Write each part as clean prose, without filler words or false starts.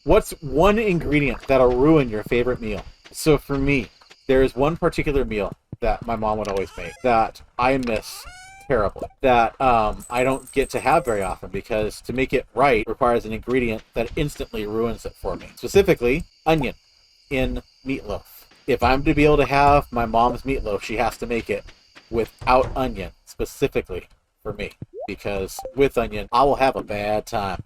What's one ingredient that'll ruin your favorite meal? So for me, there is one particular meal that my mom would always make that I miss terribly, that I don't get to have very often because to make it right requires an ingredient that instantly ruins it for me. Specifically, onion in meatloaf. If I'm to be able to have my mom's meatloaf, she has to make it without onion, specifically for me. Because with onion, I will have a bad time.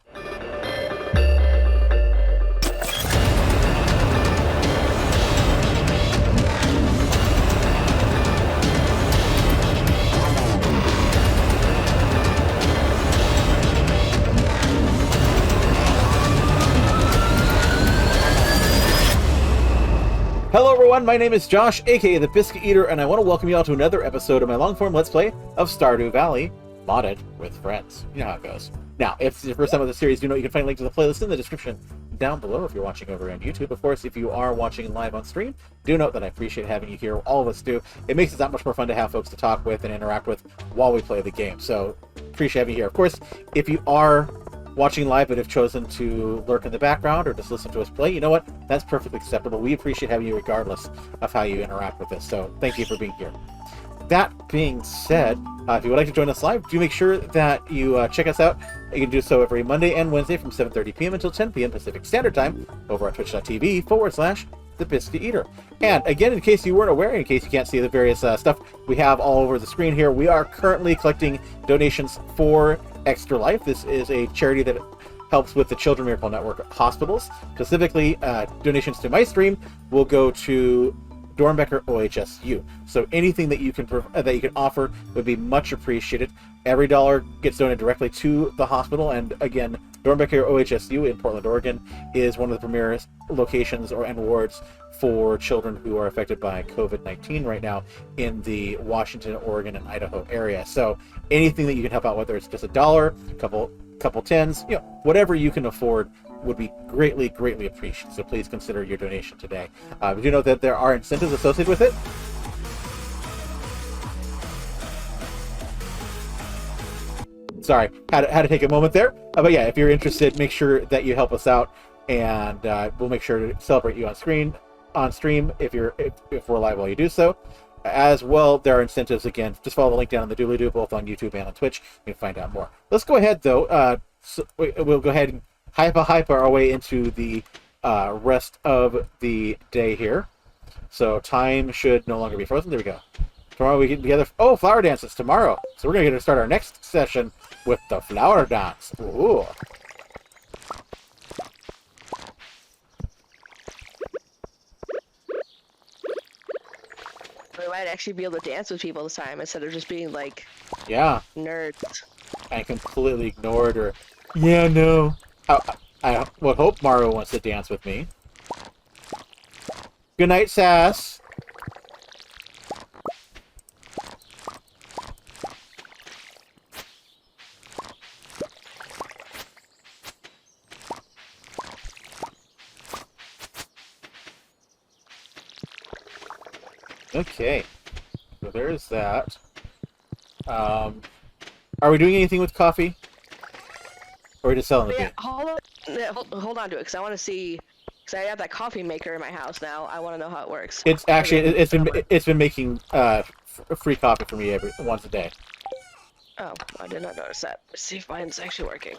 Hello everyone, my name is Josh, aka the Biscuit Eater, and I want to welcome you all to another episode of my long-form Let's Play of Stardew Valley, modded with friends. You know how it goes. Now, if it's your first time with the series, you know you can find a link to the playlist in the description down below if you're watching over on YouTube. Of course, if you are watching live on stream, do note that I appreciate having you here. All of us do. It makes it that much more fun to have folks to talk with and interact with while we play the game. So, appreciate having you here. Of course, if you are watching live but have chosen to lurk in the background or just listen to us play, you know what? That's perfectly acceptable. We appreciate having you regardless of how you interact with us. So thank you for being here. That being said, if you would like to join us live, do make sure that you check us out. You can do so every Monday and Wednesday from 7:30 p.m. until 10 p.m. Pacific Standard Time over at twitch.tv/The Biscuit Eater. And again, in case you weren't aware, in case you can't see the various stuff we have all over the screen here, we are currently collecting donations for Extra Life. This is a charity that helps with the Children Miracle Network hospitals. Specifically, donations to my stream will go to Dornbecker OHSU. So anything that you can offer would be much appreciated. Every dollar gets donated directly to the hospital, and again, Dornbecker OHSU in Portland, Oregon, is one of the premier locations and wards for children who are affected by COVID-19 right now in the Washington, Oregon, and Idaho area. So anything that you can help out, whether it's just $1, a couple tens, whatever you can afford, would be greatly, greatly appreciated. So please consider your donation today. We do know that there are incentives associated with it. Sorry, had to take a moment there. But yeah, if you're interested, make sure that you help us out, and we'll make sure to celebrate you on stream if we're live while you do so. As well, there are incentives. Again, just follow the link down in the doobly-doo, both on YouTube and on Twitch. You can find out more. Let's go ahead, though. We'll go ahead and hype our way into the rest of the day here. So time should no longer be frozen. There we go. Tomorrow we get together. Oh, flower dance is tomorrow. So we're going to start our next session with the flower dance. Ooh. We might actually be able to dance with people this time instead of just being like, yeah, nerds. I completely ignored her. Yeah, no. I would hope Mario wants to dance with me. Good night, Sass. Okay, so there's that. Are we doing anything with coffee? Or are we just selling the bean? Hold on to it, because I want to see. Because I have that coffee maker in my house now. I want to know how it works. It's actually it's been making free coffee for me once a day. Oh, I did not notice that. Let's see if mine's actually working.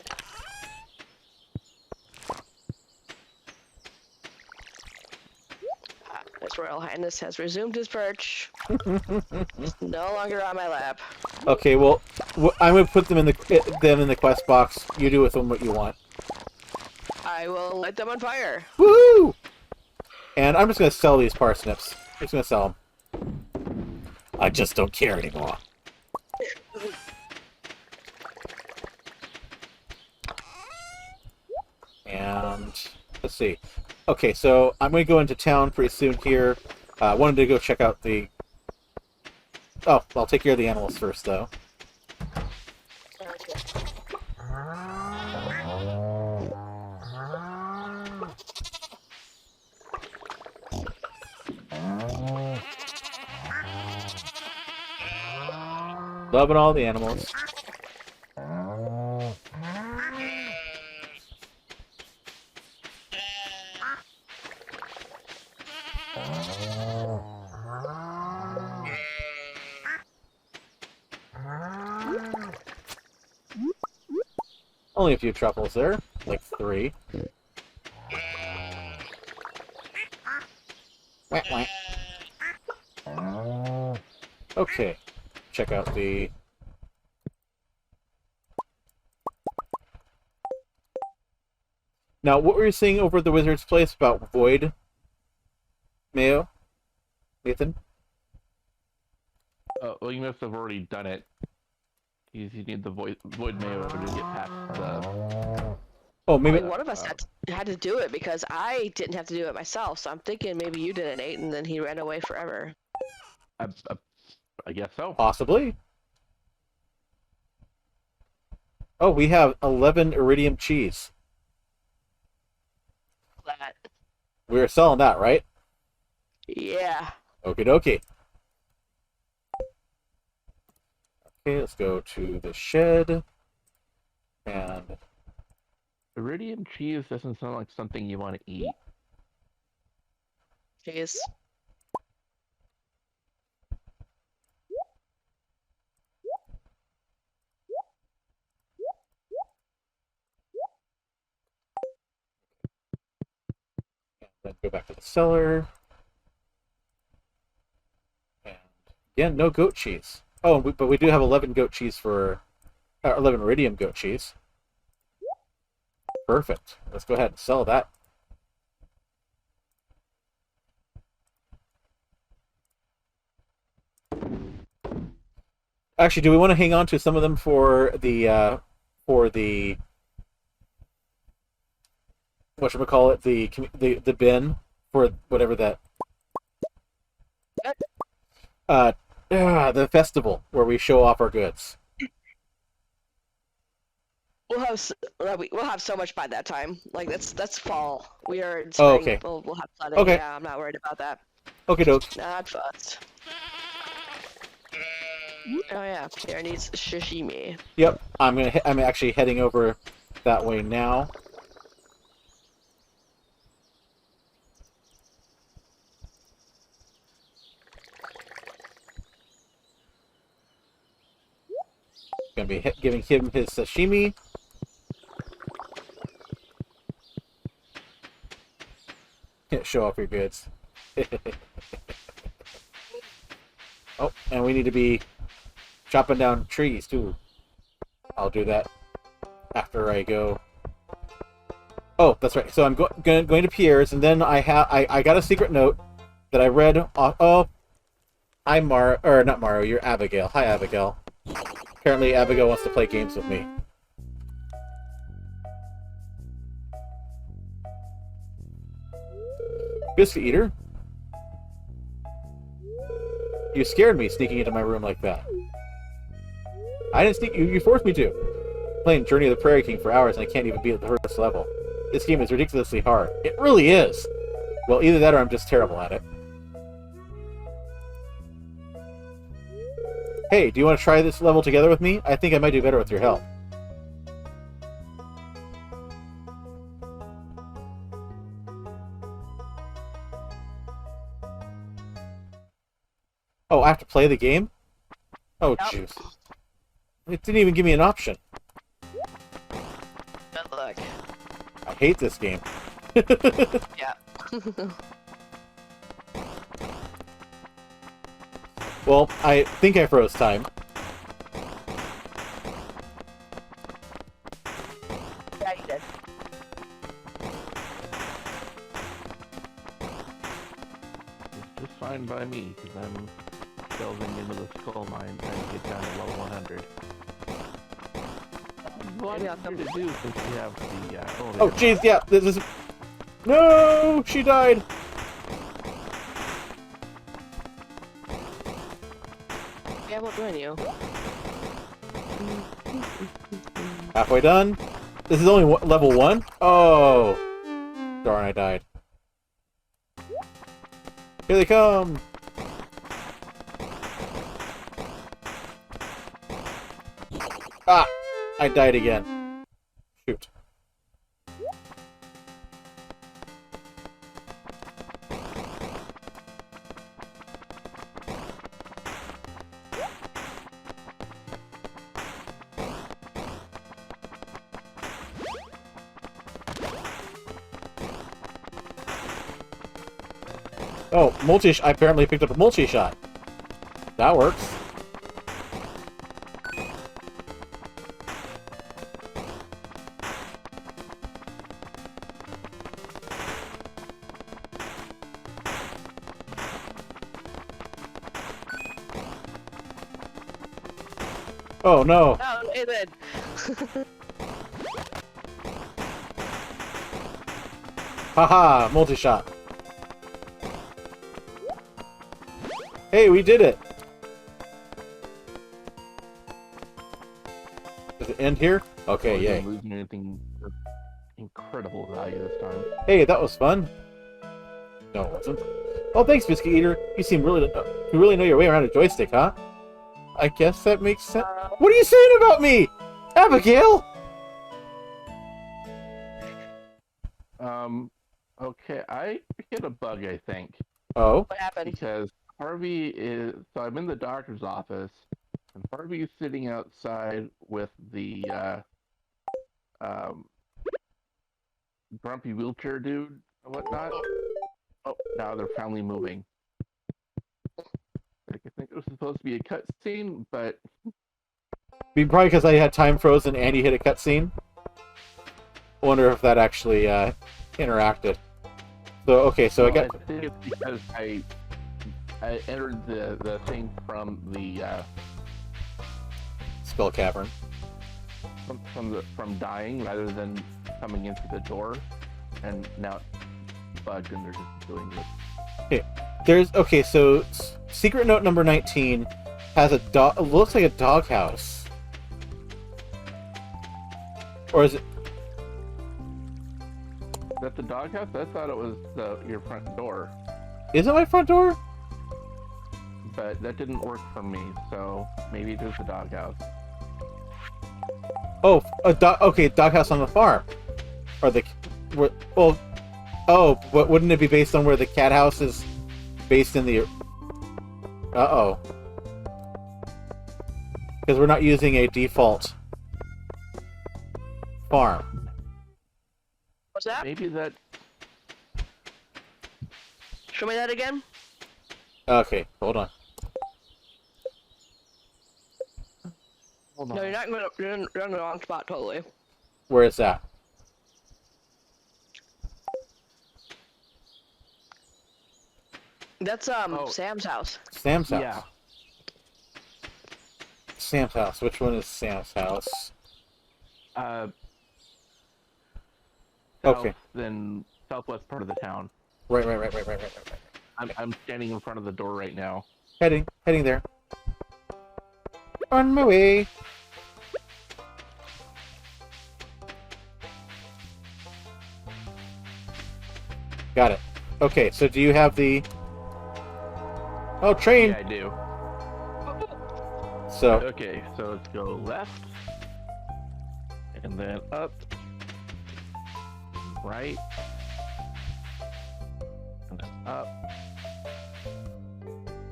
His Royal Highness has resumed his perch. No longer on my lap. Okay, well, I'm gonna put them in the quest box. You do with them what you want. I will light them on fire. Woohoo! And I'm just gonna sell these parsnips. I'm just gonna sell them. I just don't care anymore. And let's see. Okay, so I'm going to go into town pretty soon here. I wanted to go check out the... Oh, I'll take care of the animals first, though. Loving all the animals. Only a few truffles there, like 3. Wah, wah. Okay, check out the... Now, what were you saying over at the Wizard's Place about Void Mayo, Nathan? Well, you must have already done it. You need the void mayo to get past the... Oh, maybe... One of us had to do it because I didn't have to do it myself, so I'm thinking maybe you did it, Nate, and then he ran away forever. I guess so. Possibly. Oh, we have 11 iridium cheese. That. We're selling that, right? Yeah. Okie dokie. Okay, let's go to the shed. And... Iridium cheese doesn't sound like something you want to eat. Cheese. Then go back to the cellar. And again, no goat cheese. Oh, but we do have 11 goat cheese for... 11 iridium goat cheese. Perfect. Let's go ahead and sell that. Actually, do we want to hang on to some of them for the whatchamacallit, the bin for whatever that the festival where we show off our goods. We'll have so much by that time. Like that's fall. We are in spring. Oh, okay. We'll have plenty. Okay. Yeah, I'm not worried about that. Okay, doke. Not fussed. Oh yeah, Pierre needs sashimi. Yep, I'm actually heading over that way now. Gonna be giving him his sashimi. Show off your goods. Oh, and we need to be chopping down trees too. I'll do that after I go. Oh, that's right. So I'm going to Pierre's, and then I got a secret note that I read. Oh, hi not Mario. You're Abigail. Hi, Abigail. Apparently, Abigail wants to play games with me. Biscuit Eater? You scared me sneaking into my room like that. I didn't sneak. You forced me to. Playing Journey of the Prairie King for hours and I can't even beat the first level. This game is ridiculously hard. It really is! Well, either that or I'm just terrible at it. Hey, do you want to try this level together with me? I think I might do better with your help. Oh, I have to play the game? Oh, jeez. It didn't even give me an option. Good luck. I hate this game. Yeah. Well, I think I froze time. Yeah, you did. It's just fine by me, because I'm delving into the skull mine trying to get down to level 100. What Maybe I'll come to do since we have the Oh, jeez, yeah, this is... No! She died! Yeah, we'll join you. Halfway done. This is only level 1? Oh! Darn, I died. Here they come! Ah! I died again. Shoot. Oh, I apparently picked up a multi-shot. That works. Oh no! Oh, Nathan. Haha, multi-shot. Hey, we did it! Does it end here? Okay, yay. Wasn't losing anything of incredible value this time. Hey, that was fun. No, it wasn't. Oh, thanks, Biscuit Eater. You seem you really know your way around a joystick, huh? I guess that makes sense. What are you saying about me, Abigail? Okay, I hit a bug, I think. Oh? What happened? Because Harvey is... So I'm in the doctor's office, and Harvey is sitting outside with the, grumpy wheelchair dude and whatnot. Oh, now they're finally moving. Like, I think it was supposed to be a cutscene, but... Probably because I had time frozen and you hit a cutscene. I wonder if that actually interacted. So, okay, so I got... I think it's because I entered the thing from the, Skull Cavern. from dying rather than coming into the door, and now it's bugged and they're just doing this. Okay, so secret note number 19 has a dog. It looks like a doghouse. Or is it? Is that the doghouse? I thought it was your front door, Is it my front door? but that didn't work for me. So maybe it is the doghouse. Oh, okay, doghouse on the farm, or the well. Oh, but wouldn't it be based on where the cat house is based in the? Uh-oh. Because we're not using a default farm. What's that? Maybe that. Show me that again. Okay, hold on. Hold on. No, you're in the wrong spot totally. Where is that? That's Sam's house. Sam's house. Yeah. Sam's house. Which one is Sam's house? Okay. Then southwest part of the town. Right. I'm standing in front of the door right now. Heading there. On my way. Got it. Okay, so do you have the... Oh, train! Yeah, I do. So, Okay, so let's go left, and then up, right, and then up,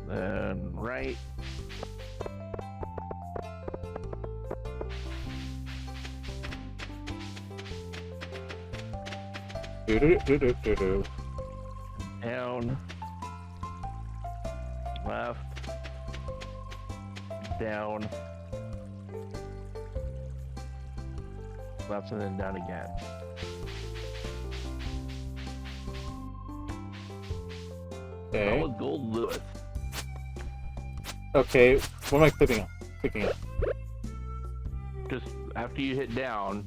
then right. do-do-do-do-do-do. Down, left, down, left, and then down again. Okay. Oh, Gold Lewis. Okay, what am I clicking on? Just after you hit down,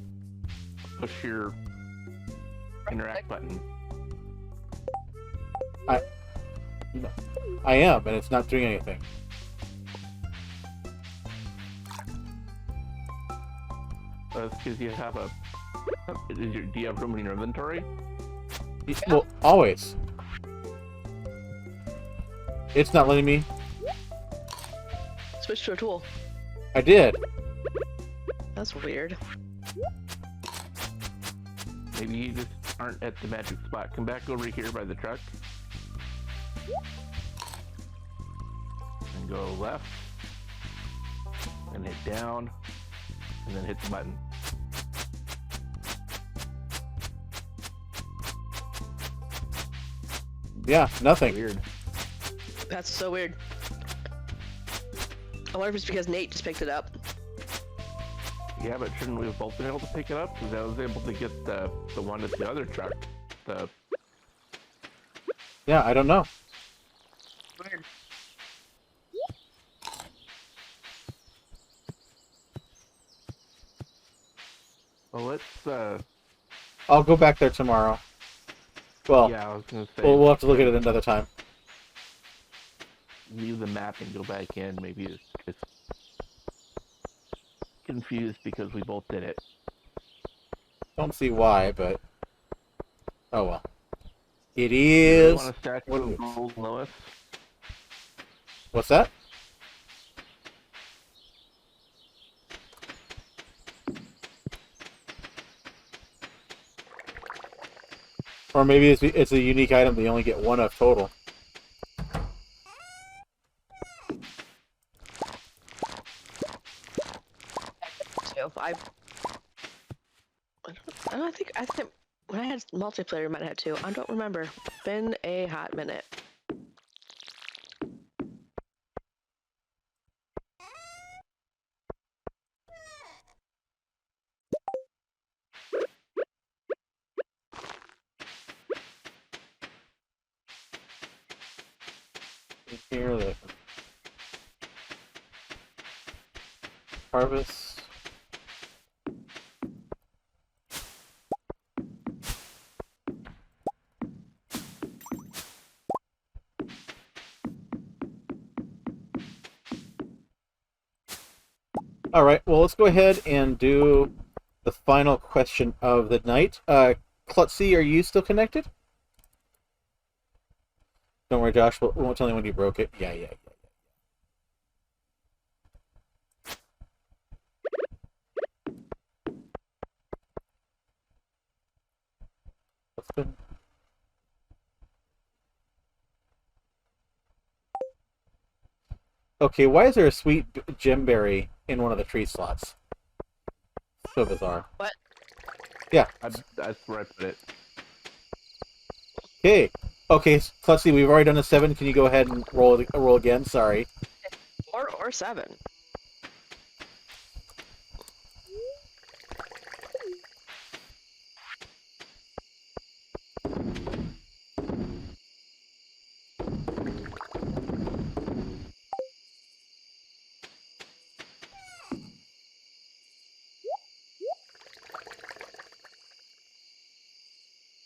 push your interact button. I am, and it's not doing anything. That's because you have a. Do you have room in your inventory? Well, always. It's not letting me. Switch to a tool. I did. That's weird. Maybe you just aren't at the magic spot. Come back over here by the truck. And go left. And hit down. And then hit the button. Yeah, nothing. Weird. That's so weird. I wonder if it's because Nate just picked it up. Yeah, but shouldn't we have both been able to pick it up? Because I was able to get the one at the other truck. Yeah, I don't know. Weird. Well, let's. I'll go back there tomorrow. Well, Yeah, I was gonna say. we'll have to look at it another time. Leave the map and go back in. Maybe it's confused because we both did it. Don't see why, but oh well. It Do you really is. want to stack What those is- gold, Lois? What's that? Or maybe it's a unique item that you only get one of total. So I think when I had multiplayer, I might have had two. I don't remember. Been a hot minute. Here, the harvest. All right, well, let's go ahead and do the final question of the night. Klutzy, are you still connected? Don't worry, Josh. We won't tell anyone you broke it. Yeah. What's been... Okay, why is there a sweet gemberry in one of the tree slots? So bizarre. What? Yeah. That's where I put it. Okay, Klutzy, we've already done a 7. Can you go ahead and roll again? Sorry. Or 7.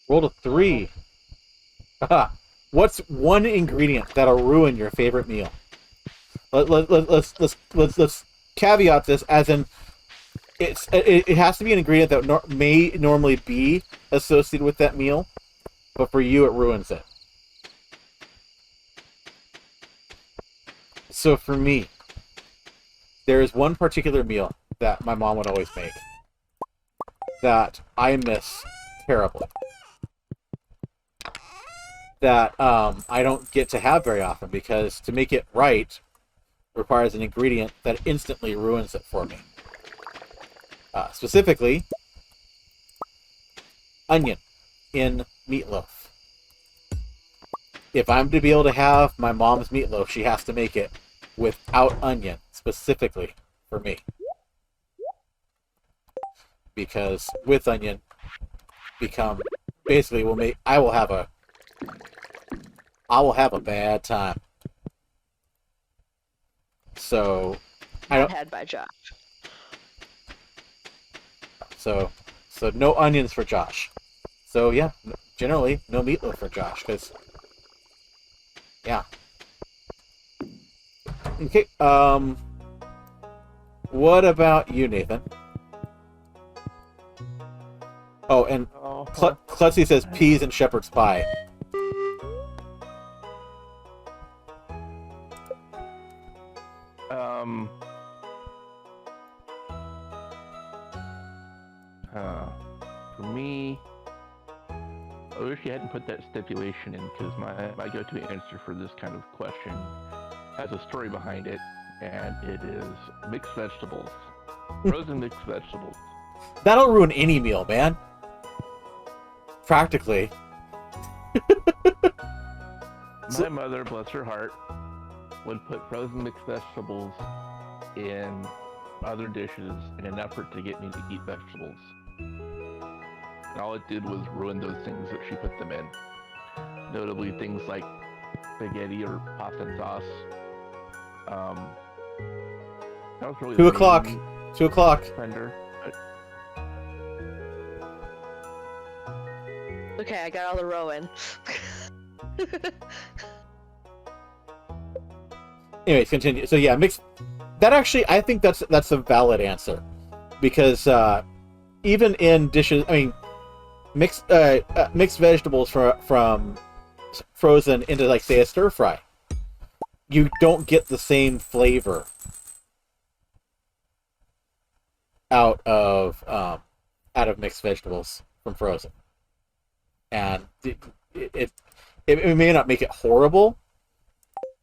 Rolled a 3. Haha. What's one ingredient that'll ruin your favorite meal? Let's caveat this as in it has to be an ingredient that may normally be associated with that meal, but for you it ruins it. So for me, there is one particular meal that my mom would always make that I miss terribly. That I don't get to have very often because to make it right requires an ingredient that instantly ruins it for me. Specifically, onion in meatloaf. If I'm to be able to have my mom's meatloaf, she has to make it without onion, specifically for me. Because with onion, I will have a bad time. So I don't Had by Josh. so no onions for Josh. So yeah, generally no meatloaf for Josh cuz yeah. Okay, what about you, Nathan? Oh, and Klutzy says peas and shepherd's pie. For me, I wish you hadn't put that stipulation in because my go-to answer for this kind of question has a story behind it, and it is mixed vegetables. Frozen mixed vegetables. That'll ruin any meal, man. Practically. My mother, bless her heart, would put frozen mixed vegetables in other dishes in an effort to get me to eat vegetables. And all it did was ruin those things that she put them in. Notably things like spaghetti or pasta and sauce. That was really 2 o'clock. 2 o'clock. Offender. Okay, I got all the row in. Anyways, continue. So yeah, mixed. That actually, I think that's a valid answer, because even in dishes, I mean, mixed vegetables from frozen into, like, say, a stir fry, you don't get the same flavor out of mixed vegetables from frozen, and it may not make it horrible,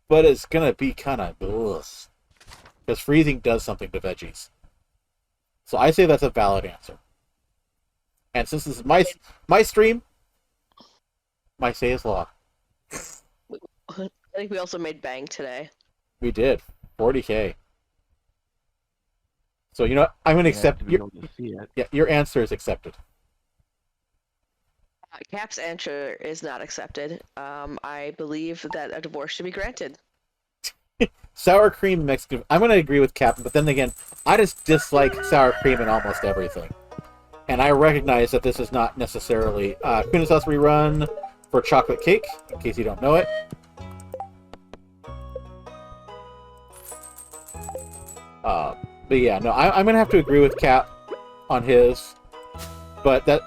but it's gonna be kind of because freezing does something to veggies. So I say that's a valid answer. And since this is my stream, my say is law. I think we also made bank today. We did 40K. So you know what? I'm gonna accept your answer is accepted. Cap's answer is not accepted. I believe that a divorce should be granted. Sour cream Mexican. I'm gonna agree with Cap, but then again, I just dislike sour cream in almost everything. And I recognize that this is not necessarily tuna sauce rerun for chocolate cake, in case you don't know it. But yeah, no, I'm gonna have to agree with Cap on his. But that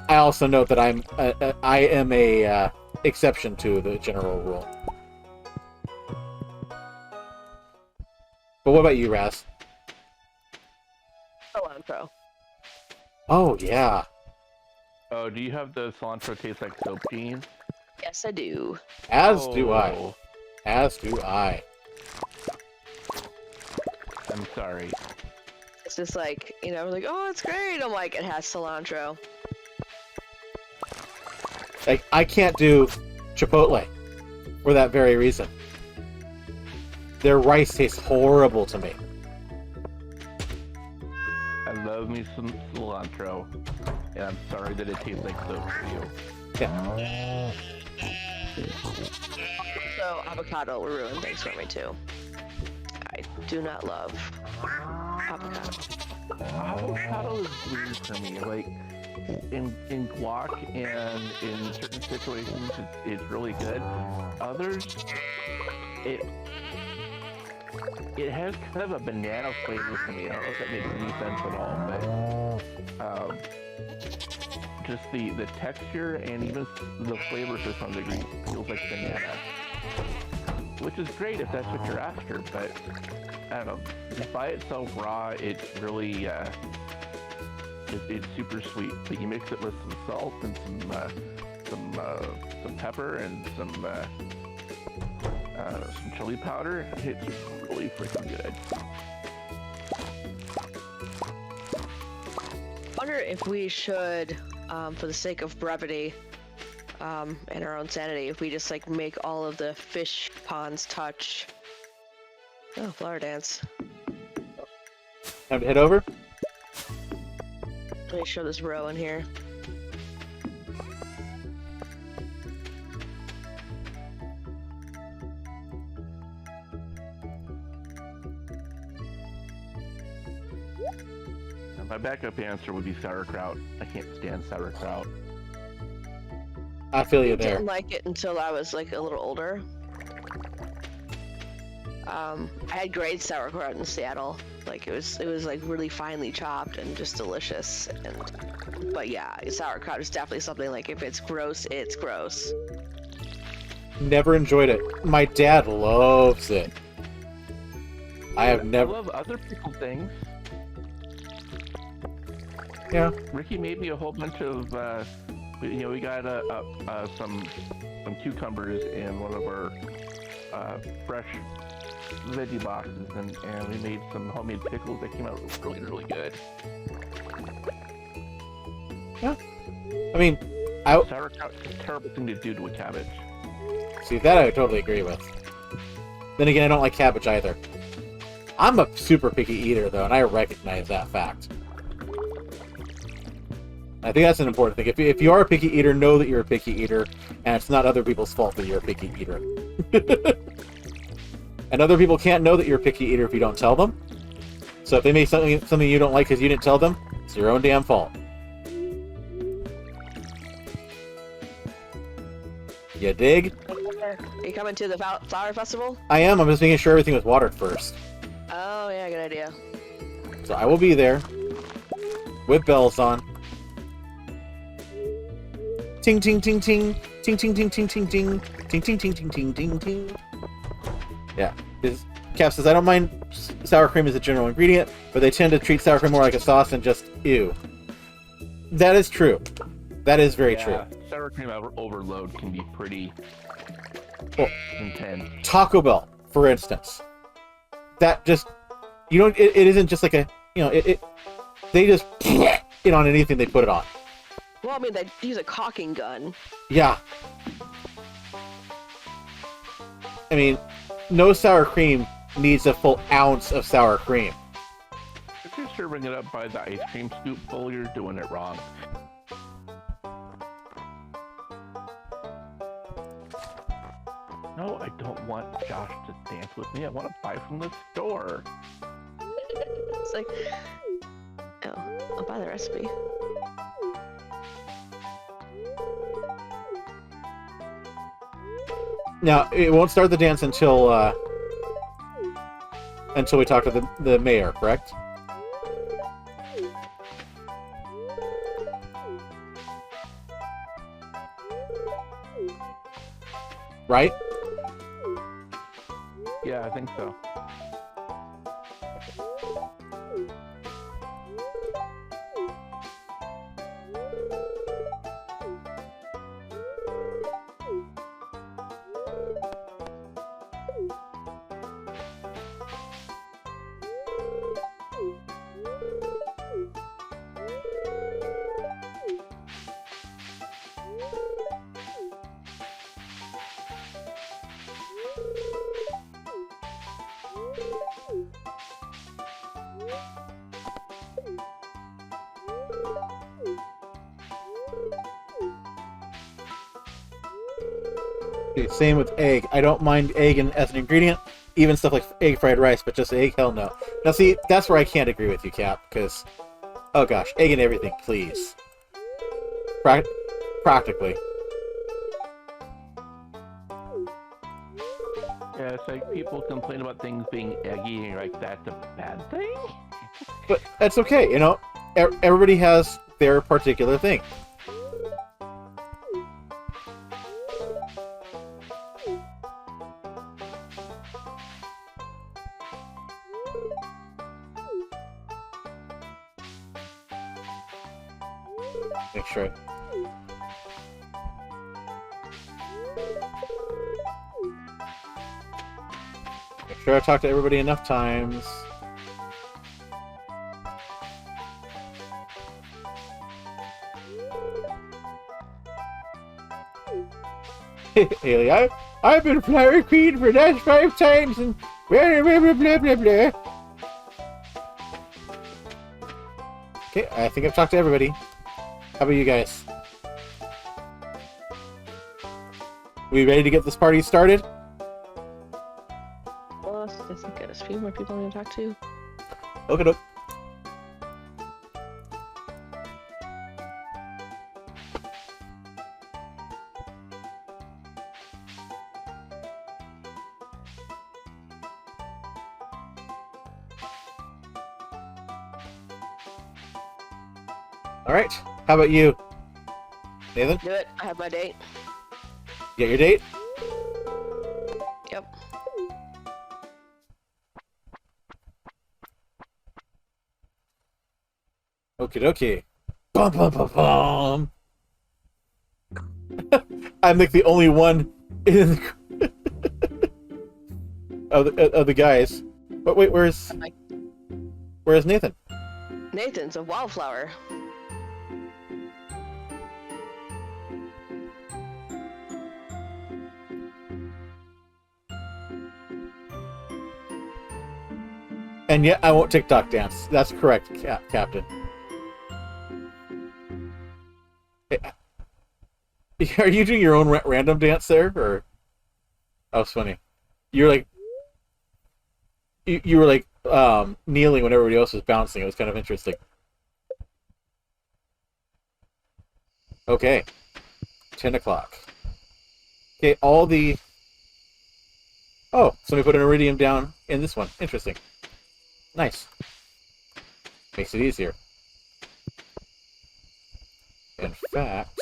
I also note that I am a exception to the general rule. But what about you, Raz? Cilantro. Oh yeah. Oh, do you have the cilantro taste like soap, Gene? Yes, I do. As do I. As do I. I'm sorry. It's just like, you know, like, oh, it's great. I'm like, it has cilantro. Like, I can't do Chipotle for that very reason. Their rice tastes horrible to me. I love me some cilantro, and I'm sorry that it tastes like soap for you. Yeah. So, avocado will ruin things for me, too. I do not love avocado. Avocado is weird for me. Like, in guac and in certain situations, it's really good. Others, it has kind of a banana flavor for me. I don't know if that makes any sense at all, but just the texture and even the flavor to some degree feels like banana, which is great if that's what you're after. But I don't know, just by itself raw, it's really it's super sweet. But you mix it with some salt and some pepper and some chili powder. It's really freaking good. I wonder if we should, for the sake of brevity and our own sanity, if we just like make all of the fish ponds touch. Oh, flower dance. Time to head over? Let me show this row in here. My backup answer would be sauerkraut. I can't stand sauerkraut. I feel you I there. didn't like it until I was like a little older. I had great sauerkraut in Seattle. Like it was like really finely chopped and just delicious. But yeah, sauerkraut is definitely something like if it's gross, it's gross. Never enjoyed it. My dad loves it. I have never. I love other people's things. Yeah. Ricky made me a whole bunch of, we got some cucumbers in one of our fresh veggie boxes, and we made some homemade pickles that came out really, really good. Yeah. I mean, Sauerkraut is a terrible thing to do to a cabbage. See, that I totally agree with. Then again, I don't like cabbage either. I'm a super picky eater, though, and I recognize that fact. I think that's an important thing. If you are a picky eater, know that you're a picky eater, and it's not other people's fault that you're a picky eater. And other people can't know that you're a picky eater if you don't tell them. So if they make something you don't like because you didn't tell them, it's your own damn fault. You dig? Are you coming to the flower festival? I am. I'm just making sure everything was watered first. Oh, yeah, good idea. So I will be there with bells on. Ting ting ting ting ting ting ting ting ting ting ting ting ting ting ting ting ting. Yeah, Cap says I don't mind sour cream as a general ingredient, but they tend to treat sour cream more like a sauce and just ew. That is true. That is very true. Sour cream overload can be pretty intense. Taco Bell, for instance, that just it isn't just like a they just it on anything they put it on. Well, I mean, they use a caulking gun. Yeah. I mean, no sour cream needs a full ounce of sour cream. If you're serving it up by the ice cream scoop full, you're doing it wrong. No, I don't want Josh to dance with me. I want to buy from the store. It's like, oh, I'll buy the recipe. Now, it won't start the dance until we talk to the mayor, correct? Right? Yeah, I think so. Same with egg. I don't mind egg as an ingredient, even stuff like egg fried rice, but just egg, hell no. Now see, that's where I can't agree with you, Cap, because, oh gosh, egg and everything, please. Practically. Yeah, it's like people complain about things being eggy, and you're like, that's a bad thing? But that's okay, everybody has their particular thing. Make sure. Make sure I talk to everybody enough times. Haley, I've been Flower Queen for the last 5 times and blah blah blah blah blah blah. Okay, I think I've talked to everybody. How about you guys? We ready to get this party started? Well, I think there's a few more people I need to talk to. Okay, look. All right. How about you, Nathan? Do it. I have my date. You got your date? Yep. Okie dokie. Bum bum bum bum. I'm like the only one in of the guys. But wait, where's Nathan? Nathan's a wildflower. And yet I won't TikTok dance. That's correct, Captain. Are you doing your own random dance there, or? That was funny. You're like, you were like kneeling when everybody else was bouncing. It was kind of interesting. Okay, 10 o'clock. Okay, all the. Oh, somebody put an iridium down in this one. Interesting. Nice. Makes it easier. In fact.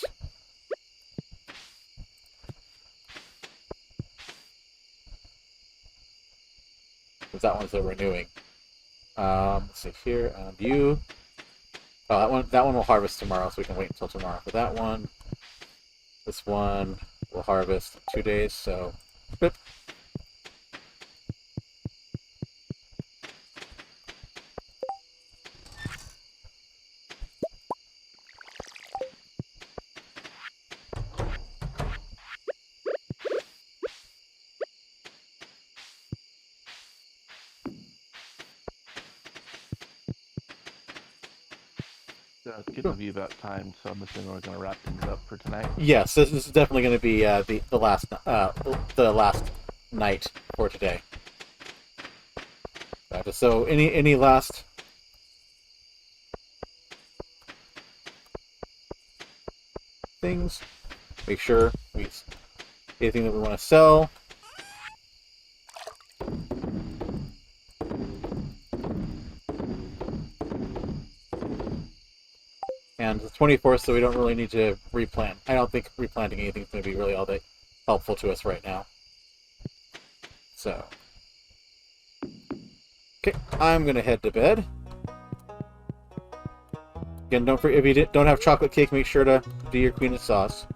Because that one's the renewing. Let's see here. View. Oh, that one will harvest tomorrow, so we can wait until tomorrow for that one. This one will harvest in 2 days, so. Boop. It's getting to be about time, so I'm assuming we're going to wrap things up for tonight. Yes, this is definitely going to be the last night for today. So any last things? Make sure anything that we want to sell. And the 24th, so we don't really need to replant. I don't think replanting anything is going to be really all that helpful to us right now. So, okay, I'm going to head to bed. Again, don't forget, if you don't have chocolate cake, make sure to do your queen of sauce.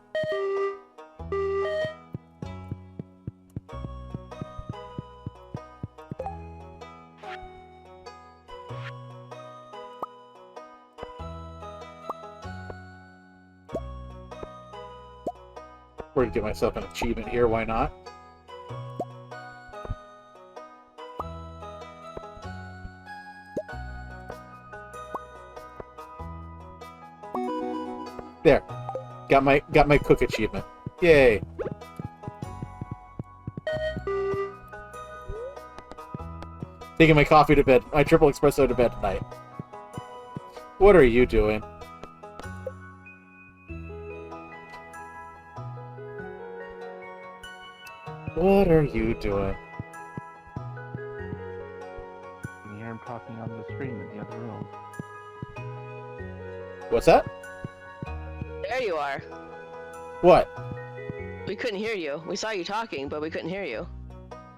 We're going to give myself an achievement here, why not? There. Got my cook achievement. Yay. Taking my coffee to bed. My triple espresso to bed tonight. What are you doing? What are you doing? You can hear him talking on the screen in the other room. What's that? There you are. What? We couldn't hear you. We saw you talking, but we couldn't hear you.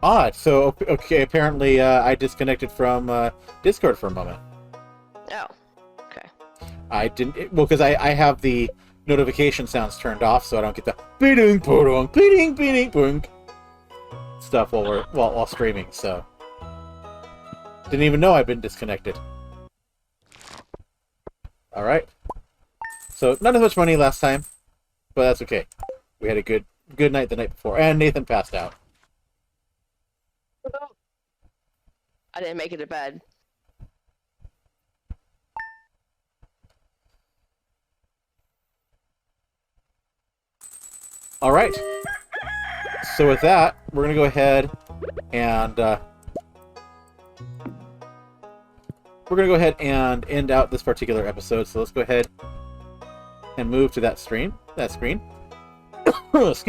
Odd. So, okay, apparently I disconnected from Discord for a moment. Oh. Okay. I didn't... Well, because I have the notification sounds turned off, so I don't get the beeding, boodong, beeding, beeding, boong stuff while streaming, so... Didn't even know I'd been disconnected. Alright. So, not as much money last time, but that's okay. We had a good night the night before, and Nathan passed out. I didn't make it to bed. Alright. So with that, we're going to go ahead and... we're going to go ahead and end out this particular episode, so let's go ahead and move to that screen. Excuse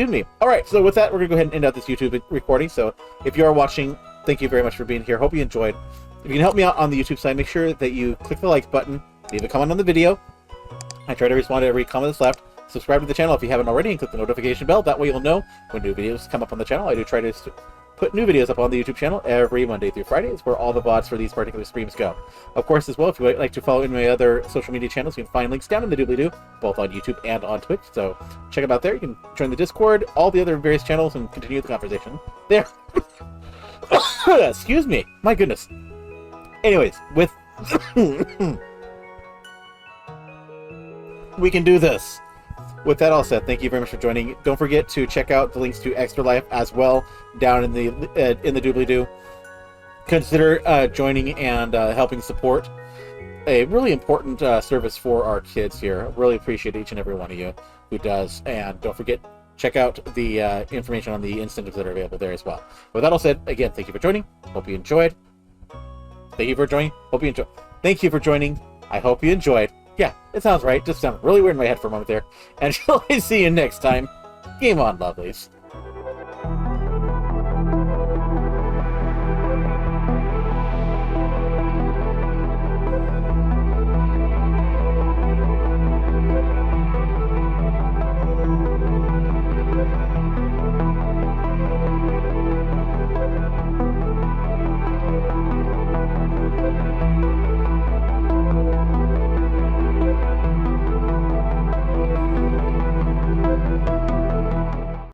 me. Alright, so with that, we're going to go ahead and end out this YouTube recording. So if you are watching, thank you very much for being here. Hope you enjoyed. If you can help me out on the YouTube side, make sure that you click the like button, leave a comment on the video. I try to respond to every comment that's left. Subscribe to the channel if you haven't already, and click the notification bell. That way you'll know when new videos come up on the channel. I do try to put new videos up on the YouTube channel every Monday through Friday. It's where all the VODs for these particular streams go. Of course, as well, if you would like to follow any of my other social media channels, you can find links down in the doobly-doo, both on YouTube and on Twitch. So check them out there. You can join the Discord, all the other various channels, and continue the conversation there. Excuse me. My goodness. Anyways, with... we can do this. With that all said, thank you very much for joining. Don't forget to check out the links to Extra Life as well down in the doobly-doo. consider joining and helping support a really important service for our kids here. Really appreciate each and every one of you who does. And don't forget, check out the information on the incentives that are available there as well. With that all said, again, thank you for joining. Hope you enjoyed. Thank you for joining. Hope you enjoyed. Thank you for joining. I hope you enjoyed. Yeah, it sounds right. Just sounded really weird in my head for a moment there. And shall I see you next time? Game on, lovelies.